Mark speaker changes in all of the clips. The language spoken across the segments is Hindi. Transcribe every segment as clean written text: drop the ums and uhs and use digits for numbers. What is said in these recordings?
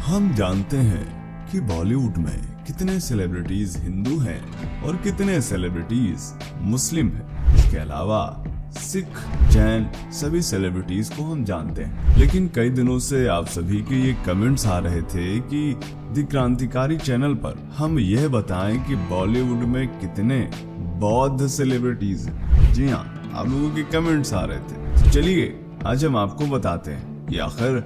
Speaker 1: हम जानते हैं कि बॉलीवुड में कितने सेलिब्रिटीज हिंदू हैं और कितने सेलिब्रिटीज मुस्लिम हैं। इसके अलावा सिख, जैन सभी सेलिब्रिटीज को हम जानते हैं। लेकिन कई दिनों से आप सभी के ये कमेंट्स आ रहे थे कि द क्रांतिकारी चैनल पर हम यह बताएं कि बॉलीवुड में कितने बौद्ध सेलिब्रिटीज हैं। जी हाँ, आप लोगों के कमेंट्स आ रहे थे। तो चलिए आज हम आपको बताते हैं कि आखिर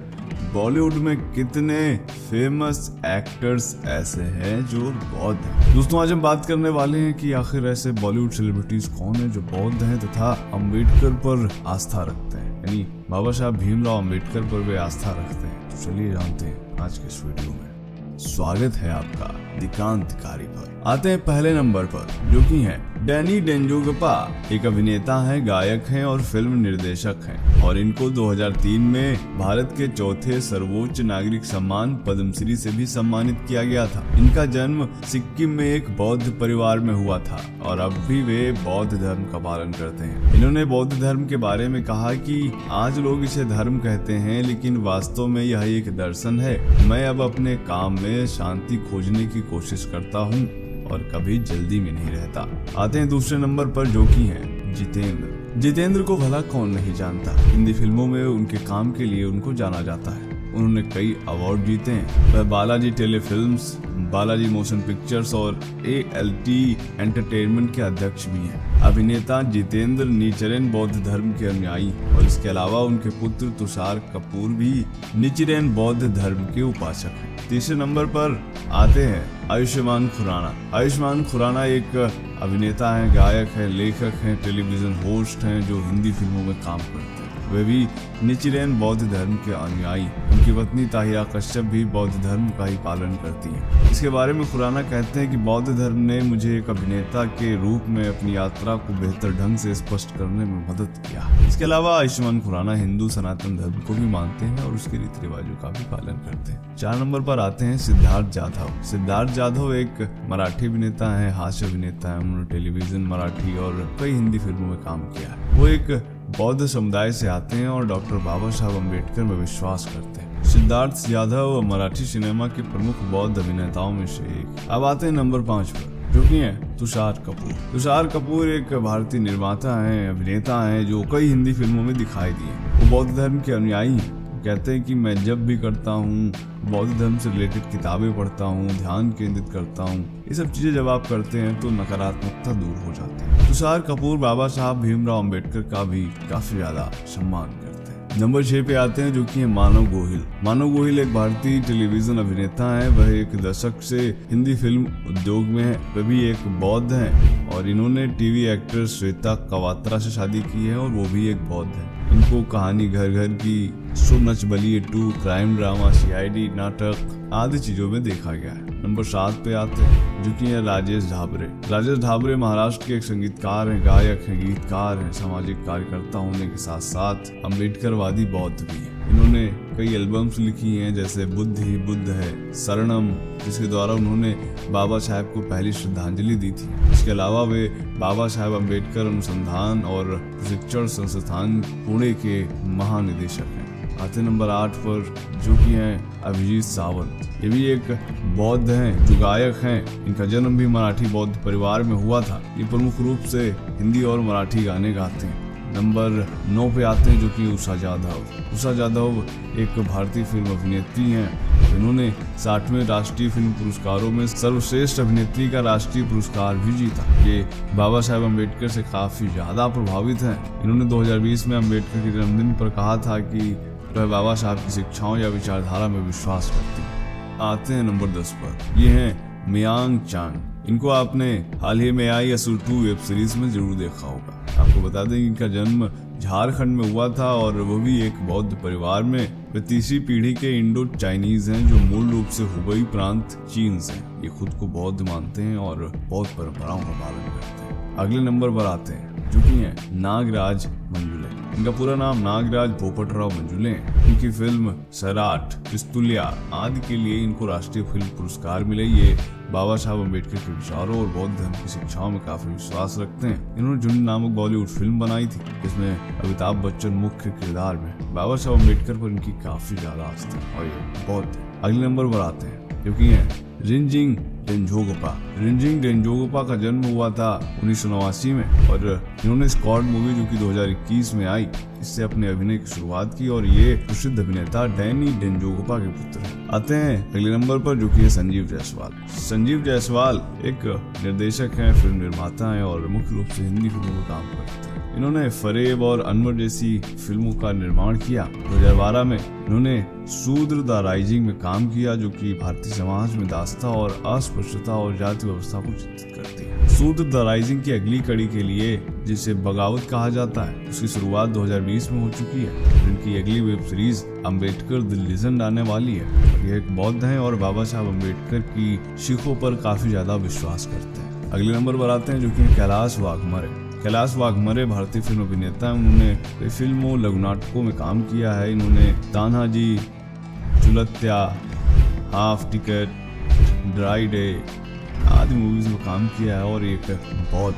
Speaker 1: बॉलीवुड में कितने फेमस एक्टर्स ऐसे हैं जो बौद्ध हैं। दोस्तों, आज हम बात करने वाले हैं कि आखिर ऐसे बॉलीवुड सेलिब्रिटीज कौन हैं जो बौद्ध हैं तथा अम्बेडकर पर आस्था रखते हैं, यानी बाबा साहब भीमराव अम्बेडकर पर वे आस्था रखते हैं। तो चलिए जानते हैं आज के इस वीडियो में। स्वागत है आपका द क्रांतिकारी पर। आते हैं पहले नंबर पर, जो कि है डैनी डेंजोगपा। एक अभिनेता हैं, गायक हैं और फिल्म निर्देशक हैं और इनको 2003 में भारत के चौथे सर्वोच्च नागरिक सम्मान पद्मश्री से भी सम्मानित किया गया था। इनका जन्म सिक्किम में एक बौद्ध परिवार में हुआ था और अब भी वे बौद्ध धर्म का पालन करते हैं। इन्होंने बौद्ध धर्म के बारे में कहा कि आज लोग इसे धर्म कहते हैं, लेकिन वास्तव में यह एक दर्शन है। मैं अब अपने काम में शांति खोजने की कोशिश करता हूँ और कभी जल्दी में नहीं रहता। आते हैं दूसरे नंबर पर, जो कि हैं जितेंद्र। जितेंद्र को भला कौन नहीं जानता। हिंदी फिल्मों में उनके काम के लिए उनको जाना जाता है। उन्होंने कई अवार्ड जीते हैं। वह Balaji telefilms, Balaji motion pictures और ALT एंटरटेनमेंट के अध्यक्ष भी हैं। अभिनेता जितेंद्र निचरेन बौद्ध धर्म के अनुयायी और इसके अलावा उनके पुत्र तुषार कपूर भी निचरेन बौद्ध धर्म के उपासक हैं। तीसरे नंबर पर आते हैं आयुष्मान खुराना। आयुष्मान खुराना एक अभिनेता हैं, गायक हैं, लेखक हैं, टेलीविजन होस्ट हैं जो हिंदी फिल्मों में काम करते हैं। वे भी निचरेन बौद्ध धर्म के अनुयायी। उनकी पत्नी ताहिरा कश्यप भी बौद्ध धर्म का ही पालन करती हैं। इसके बारे में खुराना कहते हैं कि बौद्ध धर्म ने मुझे एक अभिनेता के रूप में अपनी यात्रा को बेहतर ढंग से स्पष्ट करने में मदद किया। इसके अलावा आयुष्मान खुराना हिंदू सनातन धर्म को भी मानते हैं और उसके रीति रिवाजों का भी पालन करते हैं। 4 नंबर पर आते हैं सिद्धार्थ जाधव। सिद्धार्थ जाधव एक मराठी अभिनेता है, हास्य अभिनेता है। उन्होंने टेलीविजन, मराठी और कई हिंदी फिल्मों में काम किया है। वो एक बौद्ध समुदाय से आते हैं और डॉक्टर बाबा साहब अम्बेडकर में विश्वास करते हैं। सिद्धार्थ जाधव मराठी सिनेमा के प्रमुख बौद्ध अभिनेताओं में से एक। अब आते हैं नंबर 5 पर, जो कि है तुषार कपूर। तुषार कपूर एक भारतीय निर्माता हैं, अभिनेता हैं जो कई हिंदी फिल्मों में दिखाई दिए। वो बौद्ध धर्म के अनुयायी हैं। कहते हैं कि मैं जब भी करता हूँ, बौद्ध धर्म से रिलेटेड किताबें पढ़ता हूँ, ध्यान केंद्रित करता हूँ, ये सब चीजें जब आप करते हैं तो नकारात्मकता दूर हो जाती है। तुषार कपूर बाबा साहब भीमराव अम्बेडकर का भी काफी ज्यादा सम्मान करते हैं। नंबर 6 पे आते हैं, जो कि है मानव गोहिल। मानव गोहिल एक भारतीय टेलीविजन अभिनेता है। वह एक दशक से हिंदी फिल्म उद्योग में है। वह भी एक बौद्ध हैं और इन्होंने टीवी एक्टर श्वेता कवात्रा से शादी की है और वो भी एक बौद्ध है। इनको कहानी घर घर की, सो Nach Baliye 2, crime drama, CID नाटक आदि चीजों में देखा गया है। नंबर 7 पे आते हैं, जो कि है राजेश ढाबरे। राजेश ढाबरे महाराष्ट्र के एक संगीतकार हैं, गायक हैं, गीतकार हैं, सामाजिक कार्यकर्ता होने के साथ साथ अम्बेडकरवादी बौद्ध भी हैं। इन्होंने कई एल्बम्स लिखी हैं, जैसे बुद्ध ही बुद्ध है, शरणम, जिसके द्वारा उन्होंने बाबा साहब को पहली श्रद्धांजलि दी थी। इसके अलावा वे बाबा साहब अम्बेडकर अनुसंधान और प्रशिक्षण संस्थान पुणे के महानिदेशक हैं। आते नंबर 8 पर, जो कि हैं अभिजीत सावंत। ये भी एक बौद्ध हैं जो गायक हैं। इनका जन्म भी मराठी बौद्ध परिवार में हुआ था। ये प्रमुख रूप से हिंदी और मराठी गाने गाते हैं। नंबर 9 पे आते हैं, जो कि उषा जाधव। उषा जाधव एक भारतीय फिल्म अभिनेत्री हैं। इन्होंने 60वें राष्ट्रीय फिल्म पुरस्कारों में सर्वश्रेष्ठ अभिनेत्री का राष्ट्रीय पुरस्कार भी जीता। ये बाबा साहब अम्बेडकर से काफी ज्यादा प्रभावित हैं। इन्होंने 2020 में अम्बेडकर के जन्मदिन पर कहा था कि वह बाबा साहब की शिक्षाओं या विचारधारा में विश्वास करती हैं। आते हैं नंबर 10 पर, ये हैं मियांग चांग। इनको आपने हाल ही में आई असुर 2 वेब सीरीज में जरूर देखा होगा। आपको बता दें कि इनका जन्म झारखंड में हुआ था और वो भी एक बौद्ध परिवार में। वे तीसरी पीढ़ी के इंडो चाइनीज हैं जो मूल रूप से हुबई प्रांत चीन से। ये खुद को बौद्ध मानते हैं और बौद्ध परंपराओं का पालन करते हैं। अगले नंबर पर आते हैं, जो कि हैं नागराज मंजुले। इनका पूरा नाम नागराज पोपटराव मंजुले है। इनकी फिल्म सैराट, पिस्तुलिया आदि के लिए इनको राष्ट्रीय फिल्म पुरस्कार मिले। ये बाबा साहब अम्बेडकर के विचारों और बौद्ध धर्म की शिक्षाओं में काफी विश्वास रखते हैं। इन्होंने झुंड नामक बॉलीवुड फिल्म बनाई थी जिसमें अमिताभ बच्चन मुख्य किरदार में। बाबा साहब अम्बेडकर पर इनकी काफी ज्यादा आस्था है और ये बौद्ध। अगले नंबर पर आते हैं जो कि है रिनजिंग डेंजोगपा। रिनजिंग डेंजोगपा का जन्म हुआ था 1989 में और इन्होंने स्क्वाड मूवी जो कि 2021 में आई इससे अपने अभिनय की शुरुआत की और ये प्रसिद्ध अभिनेता डैनी डेंजोगपा के पुत्र हैं। आते हैं अगले नंबर पर जो कि है संजीव जायसवाल। संजीव जायसवाल एक निर्देशक हैं, फिल्म निर्माता हैं और मुख्य रूप से हिंदी फिल्मों में काम करते हैं। इन्होंने फरेब और अनवर जैसी फिल्मों का निर्माण किया। 2012 में इन्होंने शूद्र द राइजिंग में काम किया जो कि भारतीय समाज में दासता और अस्पृश्यता और जाति व्यवस्था को चित्रित करती है। शूद्र द राइजिंग की अगली कड़ी के लिए जिसे बगावत कहा जाता है उसकी शुरुआत 2020 में हो चुकी है। इनकी अगली web series Ambedkar the legend आने वाली है। ये एक बौद्ध हैं और बाबा साहब अम्बेडकर की सीखों पर काफी ज्यादा विश्वास करते हैं। अगले नंबर पर आते हैं जो कि कैलाश वाघमारे। कैलाश वाघमारे भारतीय फिल्म अभिनेता हैं। उन्होंने कई फिल्मों, लघु नाटकों में काम किया है। इन्होंने Tanhaji, Chulatya, Half Ticket, Dry Day आदि मूवीज में काम किया है और एक बौद्ध।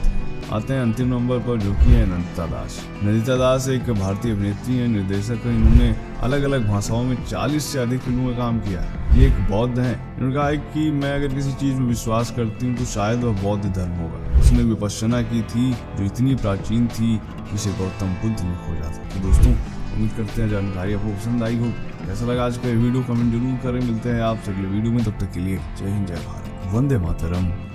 Speaker 1: आते हैं अंतिम नंबर पर जो कि है नंदिता दास। नंदिता दास एक भारतीय अभिनेत्री है, निर्देशक है। इन्होंने अलग अलग भाषाओं में 40 से अधिक फिल्मों में काम किया है। ये एक बौद्ध हैं। इन्होंने कहा है कि मैं अगर किसी चीज में विश्वास करती हूँ तो शायद वह बौद्ध धर्म होगा। उसने विपश्यना की थी जो इतनी प्राचीन थी कि इसे गौतम बुद्ध ने खोजा था। तो दोस्तों उम्मीद करते हैं जानकारी आपको पसंद आई हो। कैसा लगा आज का वीडियो कमेंट जरूर करें। मिलते हैं आपसे अगले वीडियो में, तब तक के लिए जय हिंद, जय भारत, वंदे मातरम।